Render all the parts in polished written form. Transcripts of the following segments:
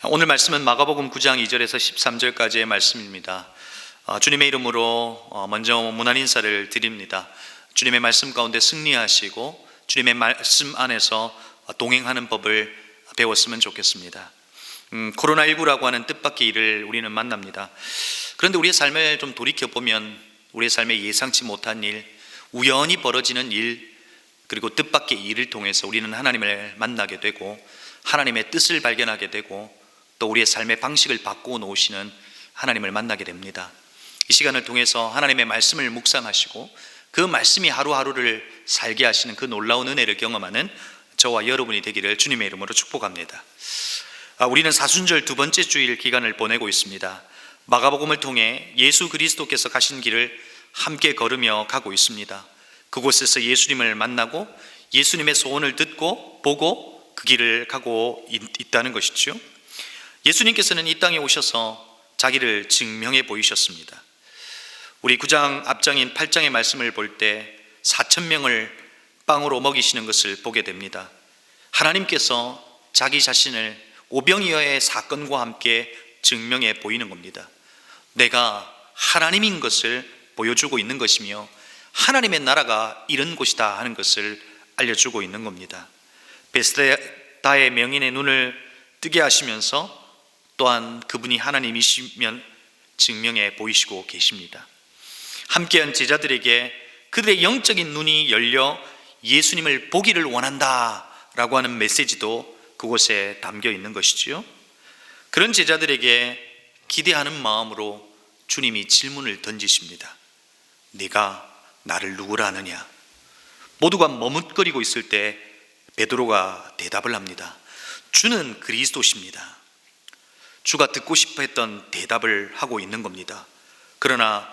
오늘 말씀은 마가복음 9장 2절에서 13절까지의 말씀입니다. 주님의 이름으로 먼저 문안 인사를 드립니다. 주님의 말씀 가운데 승리하시고 주님의 말씀 안에서 동행하는 법을 배웠으면 좋겠습니다. 코로나19라고 하는 뜻밖의 일을 우리는 만납니다. 그런데 우리의 삶을 좀 돌이켜보면 우리의 삶에 예상치 못한 일, 우연히 벌어지는 일, 그리고 뜻밖의 일을 통해서 우리는 하나님을 만나게 되고 하나님의 뜻을 발견하게 되고 또 우리의 삶의 방식을 바꾸어 놓으시는 하나님을 만나게 됩니다. 이 시간을 통해서 하나님의 말씀을 묵상하시고 그 말씀이 하루하루를 살게 하시는 그 놀라운 은혜를 경험하는 저와 여러분이 되기를 주님의 이름으로 축복합니다. 우리는 사순절 두 번째 주일 기간을 보내고 있습니다. 마가복음을 통해 예수 그리스도께서 가신 길을 함께 걸으며 가고 있습니다. 그곳에서 예수님을 만나고 예수님의 소원을 듣고 보고 그 길을 가고 있다는 것이죠. 예수님께서는 이 땅에 오셔서 자기를 증명해 보이셨습니다. 우리 9장 앞장인 8장의 말씀을 볼 때 4,000명을 빵으로 먹이시는 것을 보게 됩니다. 하나님께서 자기 자신을 오병이어의 사건과 함께 증명해 보이는 겁니다. 내가 하나님인 것을 보여주고 있는 것이며 하나님의 나라가 이런 곳이다 하는 것을 알려주고 있는 겁니다. 베스다의 명인의 눈을 뜨게 하시면서 또한 그분이 하나님이시면 증명해 보이시고 계십니다. 함께한 제자들에게 그들의 영적인 눈이 열려 예수님을 보기를 원한다라고 하는 메시지도 그곳에 담겨 있는 것이지요. 그런 제자들에게 기대하는 마음으로 주님이 질문을 던지십니다. 네가 나를 누구라 하느냐? 모두가 머뭇거리고 있을 때 베드로가 대답을 합니다. 주는 그리스도십니다. 주가 듣고 싶어 했던 대답을 하고 있는 겁니다. 그러나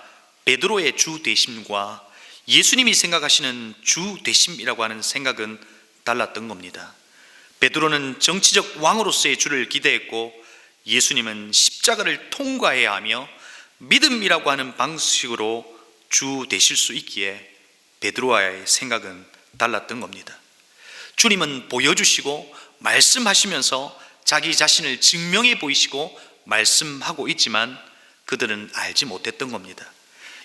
베드로의 주 되심과 예수님이 생각하시는 주 되심이라고 하는 생각은 달랐던 겁니다. 베드로는 정치적 왕으로서의 주를 기대했고 예수님은 십자가를 통과해야 하며 믿음이라고 하는 방식으로 주 되실 수 있기에 베드로와의 생각은 달랐던 겁니다. 주님은 보여주시고 말씀하시면서 자기 자신을 증명해 보이시고 말씀하고 있지만 그들은 알지 못했던 겁니다.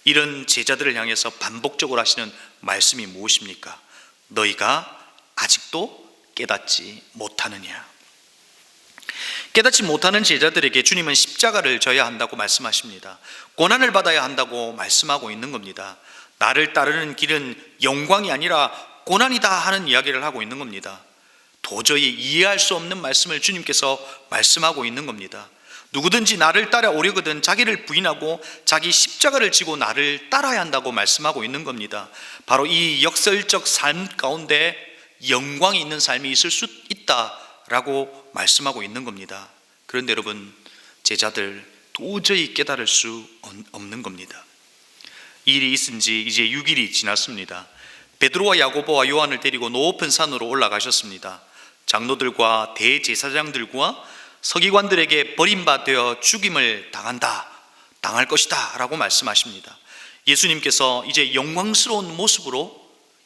이런 제자들을 향해서 반복적으로 하시는 말씀이 무엇입니까? 너희가 아직도 깨닫지 못하느냐? 깨닫지 못하는 제자들에게 주님은 십자가를 져야 한다고 말씀하십니다. 고난을 받아야 한다고 말씀하고 있는 겁니다. 나를 따르는 길은 영광이 아니라 고난이다 하는 이야기를 하고 있는 겁니다. 도저히 이해할 수 없는 말씀을 주님께서 말씀하고 있는 겁니다. 누구든지 나를 따라오려거든 자기를 부인하고 자기 십자가를 지고 나를 따라야 한다고 말씀하고 있는 겁니다. 바로 이 역설적 삶 가운데 영광이 있는 삶이 있을 수 있다라고 말씀하고 있는 겁니다. 그런데 여러분, 제자들 도저히 깨달을 수 없는 겁니다. 이 일이 있은 지 이제 6일이 지났습니다. 베드로와 야고보와 요한을 데리고 높은 산으로 올라가셨습니다. 장로들과 대제사장들과 서기관들에게 버림받아 죽임을 당할 것이다 라고 말씀하십니다. 예수님께서 이제 영광스러운 모습으로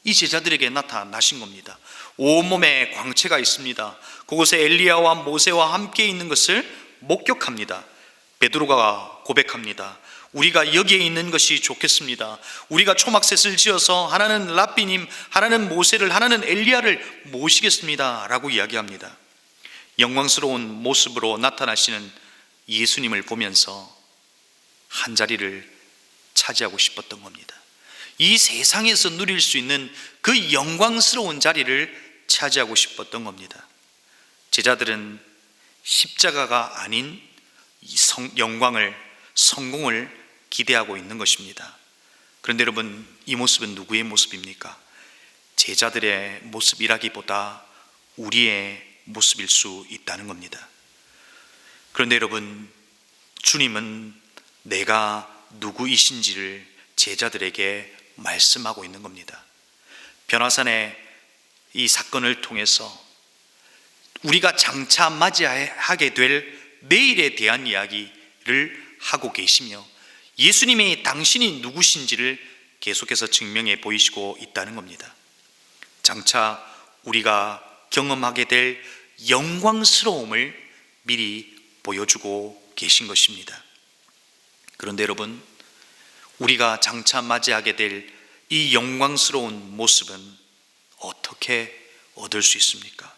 이 제자들에게 나타나신 겁니다. 온몸에 광채가 있습니다. 그곳에 엘리야와 모세와 함께 있는 것을 목격합니다. 베드로가 고백합니다. 우리가 여기에 있는 것이 좋겠습니다. 우리가 초막셋을 지어서 하나는 랍비님, 하나는 모세를, 하나는 엘리야를 모시겠습니다 라고 이야기합니다. 영광스러운 모습으로 나타나시는 예수님을 보면서 한자리를 차지하고 싶었던 겁니다. 이 세상에서 누릴 수 있는 그 영광스러운 자리를 차지하고 싶었던 겁니다. 제자들은 십자가가 아닌 영광을, 성공을 기대하고 있는 것입니다. 그런데 여러분, 이 모습은 누구의 모습입니까? 제자들의 모습이라기보다 우리의 모습일 수 있다는 겁니다. 그런데 여러분, 주님은 내가 누구이신지를 제자들에게 말씀하고 있는 겁니다. 변화산의 이 사건을 통해서 우리가 장차 맞이하게 될 내일에 대한 이야기를 하고 계시며 예수님이 당신이 누구신지를 계속해서 증명해 보이시고 있다는 겁니다. 장차 우리가 경험하게 될 영광스러움을 미리 보여주고 계신 것입니다. 그런데 여러분, 우리가 장차 맞이하게 될 이 영광스러운 모습은 어떻게 얻을 수 있습니까?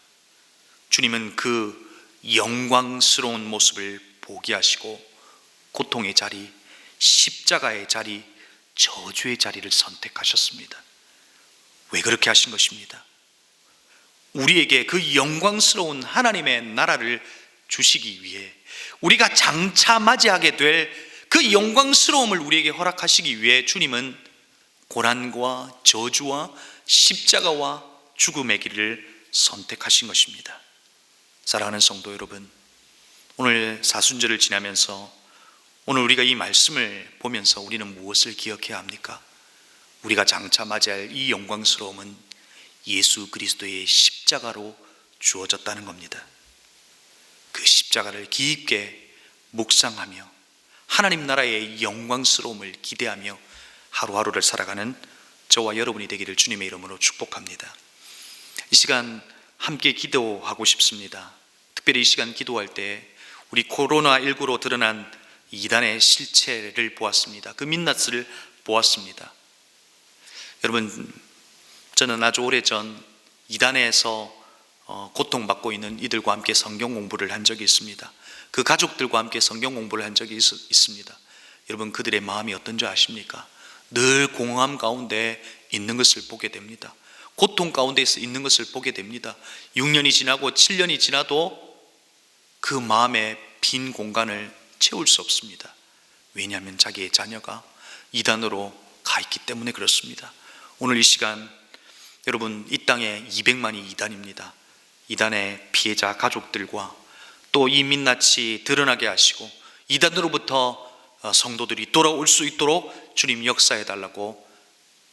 주님은 그 영광스러운 모습을 포기하시고 고통의 자리, 십자가의 자리, 저주의 자리를 선택하셨습니다. 왜 그렇게 하신 것입니다? 우리에게 그 영광스러운 하나님의 나라를 주시기 위해, 우리가 장차 맞이하게 될 그 영광스러움을 우리에게 허락하시기 위해 주님은 고난과 저주와 십자가와 죽음의 길을 선택하신 것입니다. 사랑하는 성도 여러분, 오늘 사순절을 지나면서 오늘 우리가 이 말씀을 보면서 우리는 무엇을 기억해야 합니까? 우리가 장차 맞이할 이 영광스러움은 예수 그리스도의 십자가로 주어졌다는 겁니다. 그 십자가를 깊게 묵상하며 하나님 나라의 영광스러움을 기대하며 하루하루를 살아가는 저와 여러분이 되기를 주님의 이름으로 축복합니다. 이 시간 함께 기도하고 싶습니다. 특별히 이 시간 기도할 때 우리 코로나19로 드러난 이단의 실체를 보았습니다. 그 민낯을 보았습니다. 여러분, 저는 아주 오래전 이단에서 고통받고 있는 이들과 함께 성경 공부를 한 적이 있습니다. 그 가족들과 함께 성경 공부를 한 적이 있습니다. 여러분, 그들의 마음이 어떤지 아십니까? 늘 공허함 가운데 있는 것을 보게 됩니다. 고통 가운데서 있는 것을 보게 됩니다. 6년이 지나고 7년이 지나도 그 마음의 빈 공간을 채울 수 없습니다. 왜냐하면 자기의 자녀가 이단으로 가 있기 때문에 그렇습니다. 오늘 이 시간 여러분, 이 땅에 200만이 이단입니다. 이단의 피해자 가족들과 또 이 민낯이 드러나게 하시고 이단으로부터 성도들이 돌아올 수 있도록 주님 역사해 달라고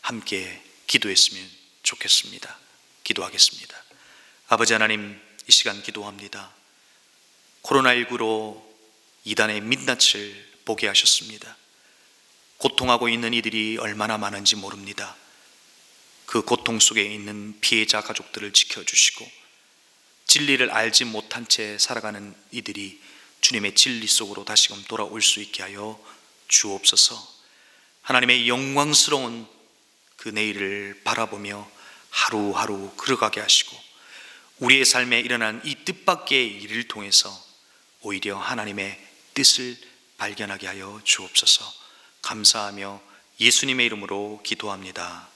함께 기도했으면 좋겠습니다. 기도하겠습니다. 아버지 하나님, 이 시간 기도합니다. 코로나19로 이단의 민낯을 보게 하셨습니다. 고통하고 있는 이들이 얼마나 많은지 모릅니다. 그 고통 속에 있는 피해자 가족들을 지켜주시고 진리를 알지 못한 채 살아가는 이들이 주님의 진리 속으로 다시금 돌아올 수 있게 하여 주옵소서. 하나님의 영광스러운 그 내일을 바라보며 하루하루 걸어가게 하시고 우리의 삶에 일어난 이 뜻밖의 일을 통해서 오히려 하나님의 뜻을 발견하게 하여 주옵소서. 감사하며 예수님의 이름으로 기도합니다.